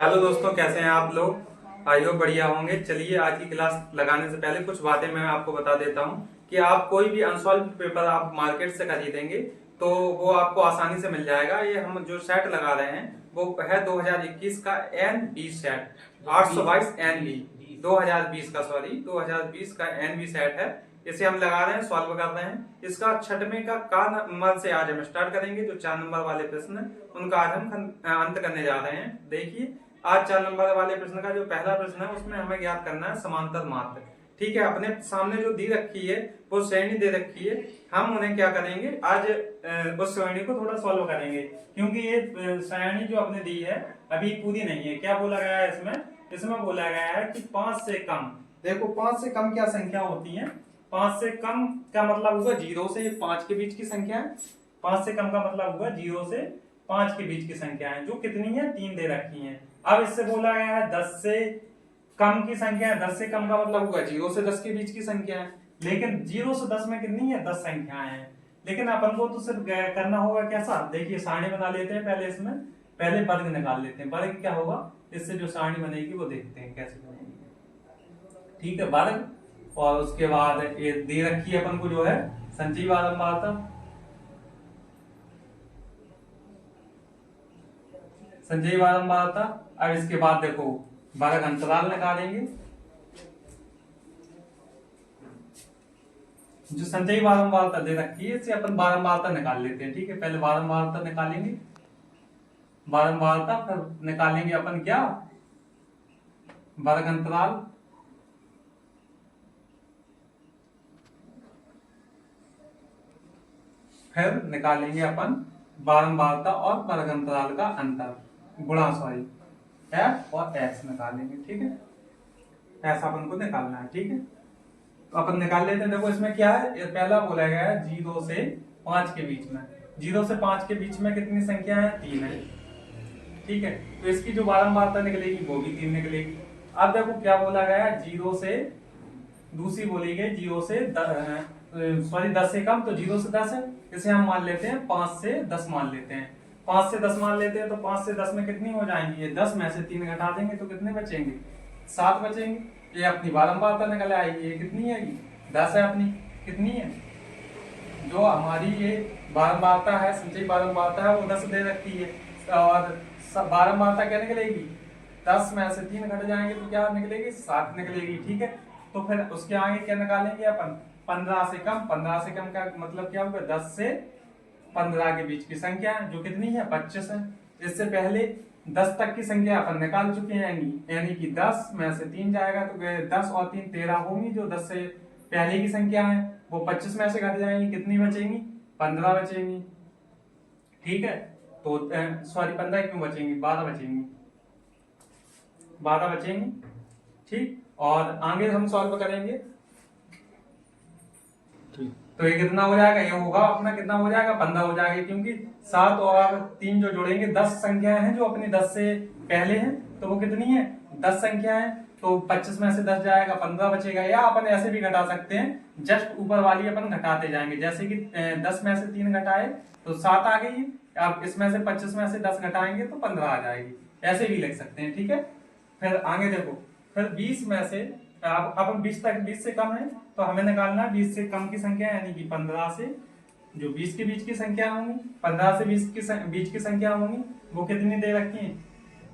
Hello दोस्तों, कैसे हैं आप लोग। आई होप बढ़िया होंगे। चलिए, आज की क्लास लगाने से पहले कुछ बातें मैं आपको बता देता हूं कि आप कोई भी अनसॉल्व पेपर आप मार्केट से खरीदेंगे तो वो आपको आसानी से मिल जाएगा। ये हम जो सेट लगा रहे हैं वो है 2021 का NB सेट 822 NB 2020 का 2020 का NB सेट है। इसे हम लगा रहे हैं, सॉल्व कर रहे हैं। इसका छठवें का नंबर से आज हम स्टार्ट करेंगे। जो 4 नंबर वाले प्रश्न हैं उनका आज हम अंत करने जा रहे हैं। देखिए, आज 4 नंबर वाले प्रश्न का जो पहला प्रश्न है उसमें हमें ज्ञात करना है समांतर मात्र। ठीक है, अपने सामने जो दी रखी है वो श्रेणी दे रखी है। हम उन्हें क्या करेंगे, आज उस श्रेणी को थोड़ा सॉल्व करेंगे, क्योंकि ये श्रेणी जो अपने दी है अभी पूरी नहीं है। क्या बोला गया है इसमें? इसमें बोला गया है कि 5 से कम। देखो, 5 से कम क्या संख्या होती है? 5 से कम का मतलब होगा 0 से 5 के बीच की संख्या है। 5 से कम का मतलब होगा 0 से 5 के बीच की संख्या है, जो कितनी है? 3 दे रखी है। अब इससे बोला गया है 10 से कम की संख्या है। 10 से कम का मतलब होगा 0 से 10 के बीच की संख्या है, लेकिन 0 से 10 में कितनी है? 10 संख्याएं हैं। लेकिन अपन को तो सिर्फ करना होगा कैसा? देखिए, सारणी बना लेते हैं पहले। इसमें पहले वर्ग निकाल लेते हैं। वर्ग क्या होगा? इससे जो सारणी बनेगी वो देखते हैं कैसे बनेगी। ठीक है, वर्ग। और उसके बाद ये दे रखी है अपन को जो है संचयी बारंबारता। संचयी बारंबारता। अब इसके बाद देखो, वर्ग अंतराल निकालेंगे। जो संचयी बारंबारता दे रखी है इससे अपन बारंबारता निकाल लेते हैं। ठीक है, पहले बारंबारता निकालेंगे। बारंबारता फिर निकालेंगे अपन क्या? वर्ग अंतराल। फिर निकालेंगे अपन बारंबारता और वर्ग अंतराल का अंतर गुणा f और x निकालेंगे। ठीक है, ऐसा अपन को निकालना है। ठीक है, तो अपन निकाल लेते हैं। देखो, इसमें क्या है? पहला बोला गया है 0 से 5 के बीच में। 0 से 5 के बीच में कितनी संख्या है? 3 है। ठीक है, तो इसकी जो बारंबारता निकलेगी वो भी 3 निकलेगी। अब देखो क्या बोला गया है, 0 से दूसरी बोली गई 0 से 10 से कम, तो 0 से 10 है। इसे हम मान लेते हैं 5 से 10 मान लेते हैं। 5 से 10 मान लेते हैं तो 5 से 10 में कितनी हो जाएंगी? ये 10 में से 3 घटा देंगे तो कितने बचेंगे? 7 बचेंगे। ये अपनी बारंबारता निकल आएगी। ये कितनी है? 10 है अपनी। कितनी है? जो हमारी ये बारंबारता है, संचयी बारंबारता है, वो 10 दे रखी है। और बारंबारता क्या निकलेगी? 10 में से 3 घट जाएंगे तो क्या निकलेगी? 7 निकलेगी। ठीक है, तो फिर उसके आगे क्या निकालेंगे अपन? 15 से कम। 15 से कम का मतलब क्या होगा? 10 से 15 के बीच की संख्या, जो कितनी है? 25 है। इससे पहले 10 तक की संख्या अपन निकाल चुके हैं, यानी कि 10 में से 3 जाएगा तो 10 और 3 13 होंगी। जो 10 से पहले की संख्या है वो 25 में से घट जाएंगी। कितनी बचेंगी? 15 बचेंगी। ठीक है, तो सॉरी 15 क्यों बचेंगी? 12 बचेंगी। 12 बचेंगी। ठीक, और आगे हम सॉल्व करेंगे। तो ये कितना हो जाएगा? ये होगा अपना कितना हो जाएगा? 15 हो जाएगा, क्योंकि 7 और 3 जो जोड़ेंगे 10 संख्याएं हैं जो अपनी 10 से पहले हैं, तो वो कितनी है? 10 संख्या है। तो 25 में से 10 जाएगा, 15 बचेगा। या अपन ऐसे भी घटा सकते हैं, जस्ट ऊपर वाली अपन घटाते जाएंगे। जैसे कि 10 में से 3 घटाए तो 7 आ गई। अब इसमें से 25 में से 10 घटाएंगे तो 15 आ जाएगी। ऐसे भी लिख सकते हैं। ठीक है, फिर आगे देखो, फिर 20 में से अब अपन 20 तक, 20 से कम है तो हमें निकालना है 20 से कम की संख्या, यानी कि 15 से जो 20 के बीच की संख्या होंगी, 15 से 20 के बीच की संख्या होंगी, वो कितनी दे रखी है?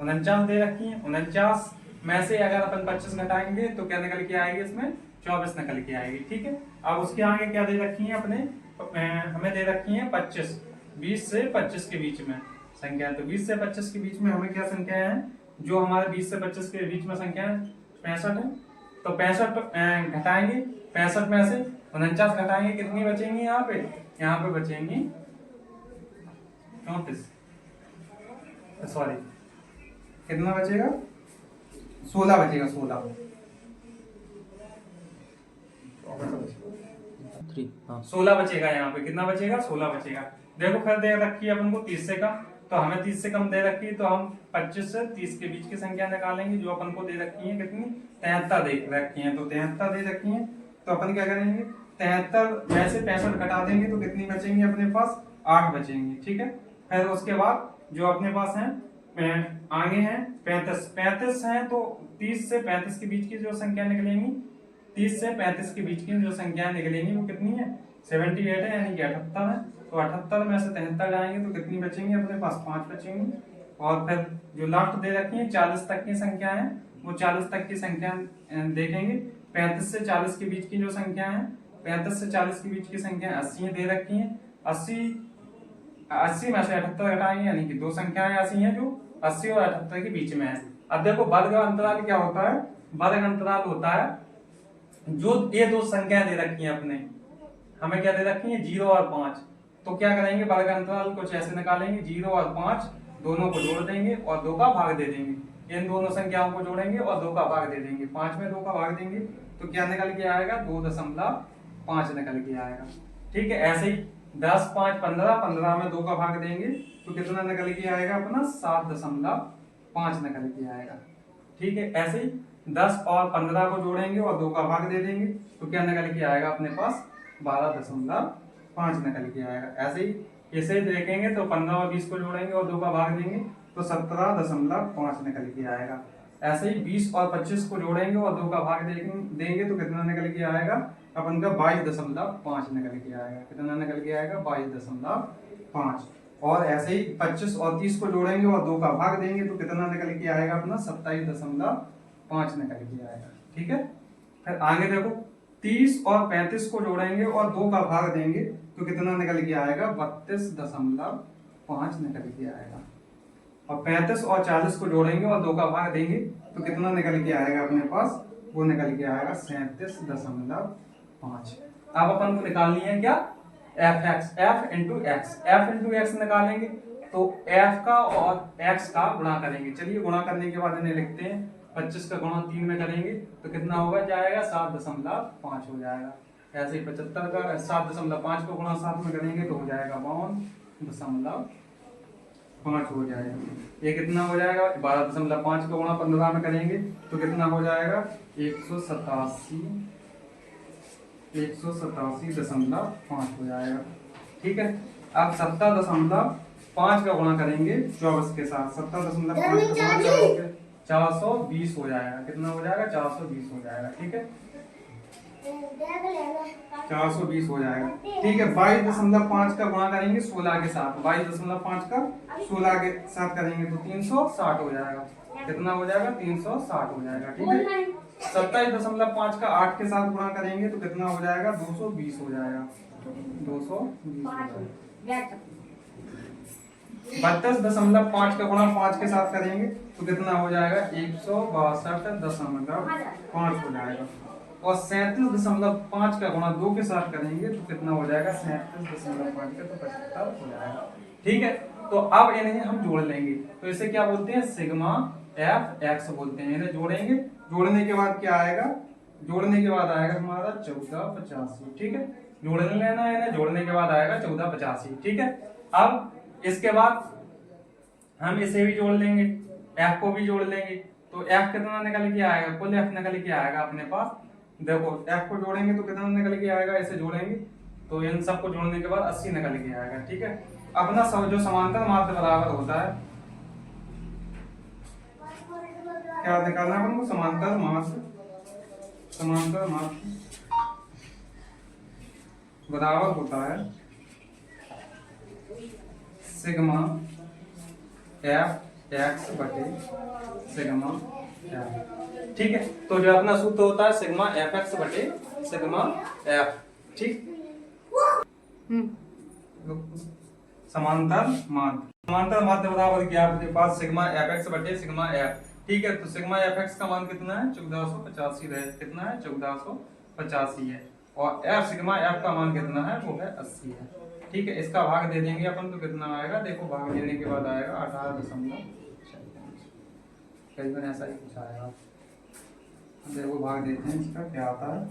49 दे रखी है। 49 में से अगर अपन 25 घटाएंगे तो क्या निकल के आएगी? इसमें 24 निकल के आएगी। ठीक है, अब उसके आगे क्या दे रखी है अपने? हमें दे रखी है 25। 20 से 25 के बीच में संख्या है, तो 20 से 25 के बीच में हमें क्या संख्या है? जो हमारे 20 से 25 के बीच में संख्या है 65 है। तो 65 घटाएंगे, 65 में से 49 घटाएंगे, कितनी बचेंगी? यहाँ पे बचेंगी 34। सॉरी, कितना बचेगा? 16 बचेगा। 16 16 बचेगा। यहाँ पे कितना बचेगा? 16 बचेगा। देखो, फिर दे रखी है अपन को 30 से कम, तो हमें 30 से कम दे रखी है, तो हम 25 से 30 के बीच की संख्या निकालेंगे। जो अपन को दे रखी है कितनी? 73 दे रखी है। तो 73 दे रखी है, तो अपन क्या करेंगे? 73 में से 65 घटा देंगे तो कितनी बचेंगी अपने पास? 8 बचेंगी। ठीक है, फिर उसके बाद जो अपने पास है आगे है 35, 35 है तो 30 से 35 के बीच की जो संख्या निकलेंगी, 30 से 35 के बीच की जो संख्या निकलेंगी वो कितनी है, 78 है, यानी कि 78 है। तो 78 में से 73 जाएंगे तो कितनी बचेंगी अपने पास, 5 बचेंगी। और फिर जो लास्ट दे रखी है 40 तक की संख्या है, वो 40 तक की संख्या देखेंगे। 35 से 40 के बीच की जो संख्या है, 35 से 40 के बीच की संख्या 80 दे रखी है। 80 में से 78 घटाएंगे, यानी कि दो संख्याएं ऐसी हैं जो 80 और 78 के बीच में है। अब देखो वर्ग अंतराल क्या होता है, वर्ग अंतराल होता है जो ये दो संख्या दे रखी है अपने, हमें क्या दे रखी है 0 और 5, तो क्या करेंगे वर्ग अंतराल कुछ ऐसे निकालेंगे, 0 और 5 दोनों को जोड़ देंगे और 2 का भाग दे देंगे। इन दोनों संख्याओं को जोड़ेंगे और 2 का भाग दे देंगे, 5 में 2 का भाग देंगे तो क्या निकल के आएगा, 2.5 निकल के आएगा। ठीक है, ऐसे ही 10, 5, 15, 15 में 2 का भाग देंगे तो कितना निकल के आएगा अपना, 7.5 निकल के आएगा। ठीक है, ऐसे ही 10 और 15 को जोड़ेंगे और 2 का भाग दे देंगे तो क्या निकल के आएगा अपने पास, 12.5 निकल के आएगा। ऐसे ही इसे देखेंगे तो 15 और 20 को जोड़ेंगे और 2 का भाग देंगे तो 17.5 निकल के आएगा। ऐसे ही 20 और 25 को जोड़ेंगे और 2 का भाग देंगे तो कितना निकल के आएगा अपन का, 22.5 निकल के आएगा। कितना निकल के आएगा, 22.5। और ऐसे ही 25 और 30 को जोड़ेंगे और 2 का भाग देंगे तो कितना निकल के आएगा अपना, 27.5 निकल के आएगा। ठीक है, फिर आगे देखो 30 और 35 को जोड़ेंगे और 2 का भाग देंगे तो कितना निकल के आएगा, 32.5 निकल के आएगा। और 35 और 40 को जोड़ेंगे और 2 का भाग देंगे तो कितना निकल के आएगा अपने पास, वो निकल के आएगा 37.5। अब अपन को निकालनी है क्या, f इंटू एक्स निकालेंगे तो f का और x का गुणा करेंगे। चलिए गुणा करने के बाद इन्हें लिखते हैं, 25 का गुणा 3 में करेंगे तो कितना होगा, जाएगा 7.5 हो जाएगा। ऐसे ही 75 का 7.5 को गुणा 7 में करेंगे तो हो जाएगा 52.5 हो जाएगा। ये कितना हो जाएगा, 12.5 को गुणा 15 में करेंगे तो कितना हो जाएगा, 187.5 हो जाएगा। ठीक है, अब 17.5 का गुणा करेंगे 24 के साथ, 17.5 420 हो जाएगा। कितना हो जाएगा, 420 हो जाएगा। ठीक है, 420 हो जाएगा। ठीक है, 22.5 का गुणा करेंगे 16 के साथ, 22.5 का 16 के साथ करेंगे तो 360 हो जाएगा। कितना हो जाएगा, 360 हो जाएगा। ठीक है, 27.5 का 8 के साथ गुणा करेंगे तो कितना हो जाएगा, 220 हो जाएगा। 220 हो जाएगा। 32.5 का गुणा 5 के साथ करेंगे तो कितना हो जाएगा, 162.5 हो जाएगा। और 37.5 का गुणा 2 के साथ करेंगे तो कितना हो जाएगा, 37.5 का तो 75 हो जाएगा। ठीक है, तो अब इन्हें हम जोड़ लेंगे तो इसे क्या बोलते हैं, सिग्मा एफ एक्स बोलते हैं। इन्हें जोड़ेंगे, जोड़ने के बाद क्या आएगा, जोड़ने के बाद आएगा हमारा 1485। ठीक है, जोड़ लेना है इन्हें, जोड़ने के बाद आएगा 1485। ठीक है, अब इसके बाद हम इसे भी जोड़ लेंगे, एफ को भी जोड़ लेंगे तो एफ कितना निकल के आएगा, कुल एफ निकल के आएगा अपने पास। देखो एफ को जोड़ेंगे तो कितना निकल के आएगा, ऐसे जोड़ेंगे तो इन सबको जोड़ने के बाद 80 निकल के आएगा। ठीक है, अपना सब जो समांतर माध्य बराबर होता है, क्या निकालना है अपन को, समांतर माध्य बराबर होता है सिग्मा एफ एक्स बटे सिग्मा एफ। ठीक है, तो जो अपना सूत्र होता है सिग्मा एफ एक्स बटे सिग्मा एफ। ठीक, समांतर माध्य बराबर क्या आपके पास, सिग्मा एफ एक्स बटे सिग्मा एफ। ठीक है, तो सिग्मा एफ एक्स का मान कितना है, 1485 रहे, कितना है 1485 है। और एफ सिग्मा एफ का मान कितना है, वो है 80 है। ठीक है, इसका भाग दे देंगे अपन तो कितना आएगा, देखो भाग देने के बाद आएगा 18.56। कई बार ऐसा ही कुछ आएगा, देखो भाग देते हैं इसका क्या आता है,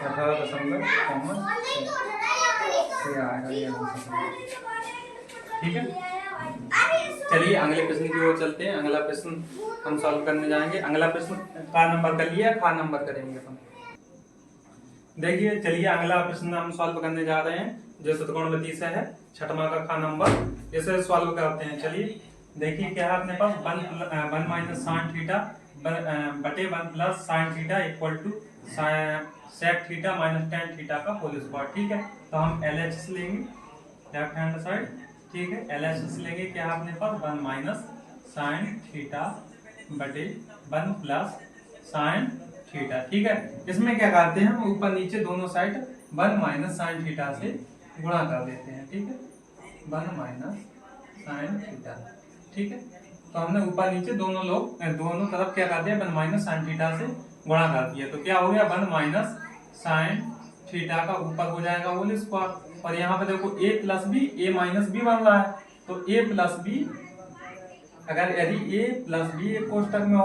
18.56 आएगा ये। ठीक है, चलिए अगले प्रश्न की ओर चलते हैं। अगला प्रश्न हम सॉल्व करने जाएंगे। अगला प्रश्न का नंबर कर लिया, खा नंबर करेंगे अपन। देखिए चलिए अगला प्रश्न हम सॉल्व करने जा रहे हैं। जो त्रिकोणमिति से है, छठवां का नंबर। इसे सॉल्व करते हैं। चलिए देखिए क्या है अपने पास, वन माइनस साइन थीटा बटे one plus sine theta equal to sec theta minus tan theta का होल स्क्वायर। ठीक है, तो हम LHS लेंगे लेफ्ट हैंड साइड। ठीक है, LHS लेंगे क्या है अपने पास, वन माइनस साइन थीटा बटे वन प्लस साइन थीटा। ठीक है, इसमें क्या करते हैं हम ऊपर नीचे दोनों side one minus sine theta से गुणा कर देते हैं। ठीक है, वन माइनस साइन थीटा। ठीक है, तो हमने ऊपर नीचे दोनों तरफ क्या कर दिया, वन माइनस साइन थीटा से गुणा कर दिया। तो क्या हो गया, वन माइनस साइन थीटा का ऊपर हो जाएगा होल स्क्वायर, और यहाँ पे देखो a plus B a minus B बन रहा है, तो a प्लस बी, अगर यदि a प्लस बी एक कोष्टक में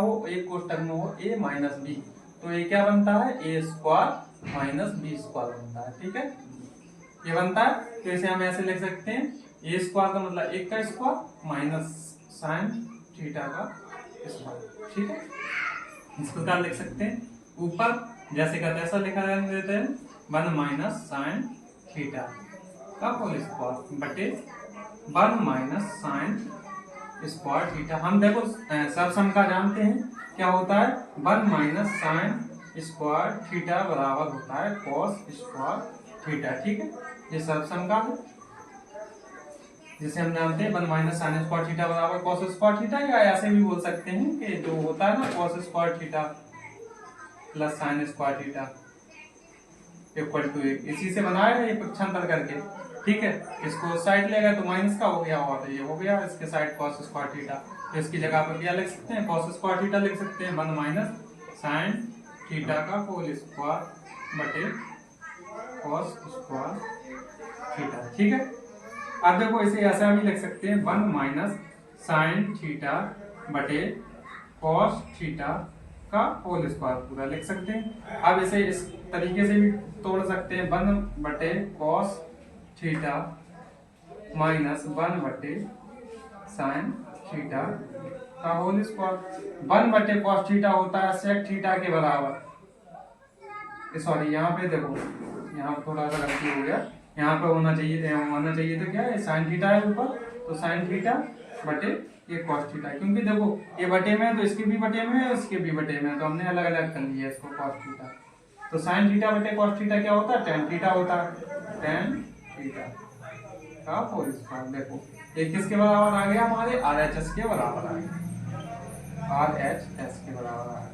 हो a माइनस बी, तो ये क्या बनता है, a square minus B square बनता है। ठीक है, ये बनता है। तो इसे हम ऐसे लिख सकते हैं, a स्क्वायर का मतलब एक का स्क्वायर माइनस साइन थीटा का स्क्वायर। ठीक है, इस प्रकार लिख सकते हैं। ऊपर जैसे का तैसा लिखा देते हैं, वन माइनस साइन थीटा का होल स्क्वायर बटे one minus sign square theta. हम देखो सर्वसम का जानते हैं क्या होता है, one minus sign square theta बराबर होता है कॉस स्क्वायर थीटा। ठीक है, ये सर्वसम का है, जिसे हम जानते हैं one minus sign square theta बराबर कॉस स्क्वायर थीटा, या ऐसे भी बोल सकते हैं कि जो होता है ना cos square theta plus sine square theta equal to एक, इसी से बनाया है ये पक्षांतर करके। ठीक है, इसको साइड लेगा तो माइनस का हो गया, और ये हो गया इसके साइड कॉस स्क्वायर थीटा। तो इसकी जगह पर क्या लिख सकते हैं, कॉस स्क्वायर थीटा लिख सकते हैं, वन माइनस साइन थीटा का होल स्क्वायर बटे कॉस स्क्वायर थीटा। ठीक है, अब देखो इसे ऐसा भी लिख सकते हैं, वन माइनस साइन थीटा बटे कॉस थीटा का होल स्क्वायर पूरा लिख सकते हैं। अब इसे इस तरीके से भी तोड़ सकते हैं, वन बटे कॉस थीटा माइनस वन बटे साइन थीटा का होल स्क्वायर। वन बटे कॉस थीटा होता है सेक थीटा के बराबर। सॉरी, यहाँ पे देखो, यहाँ पे थोड़ा सा गलती हो गया, यहाँ पे होना चाहिए तो क्या है, साइन थीटा है ऊपर, तो साइन थीटा बटे ये कॉस थीटा, क्योंकि देखो ये बटे में है तो इसके भी बटे में है, इसके भी बटे में है, तो हमने अलग अलग कर लिया इसको कॉस थीटा। तो साइन थीटा बटे कॉस थीटा क्या होता है, टेन थीटा होता है, टेन थीटा का होल स्क्वायर। देखो ये किसके बराबर आ गया, हमारे RHS के बराबर आ गया, RHS के बराबर आ गया।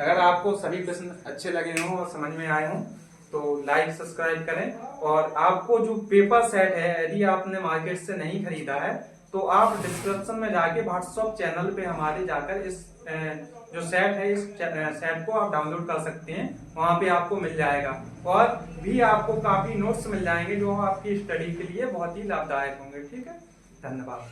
अगर आपको सभी प्रश्न अच्छे लगे हों और समझ में आए हों तो लाइक सब्सक्राइब करें। और आपको जो पेपर सेट है, यदि आपने मार्केट से नहीं खरीदा है तो आप डिस्क्रिप्शन में जाके व्हाट्सएप चैनल पे हमारे जाकर इस जो सेट है इस सेट को आप डाउनलोड कर सकते हैं, वहां पे आपको मिल जाएगा। और भी आपको काफी नोट्स मिल जाएंगे जो आपकी स्टडी के लिए बहुत ही लाभदायक होंगे। ठीक है, धन्यवाद।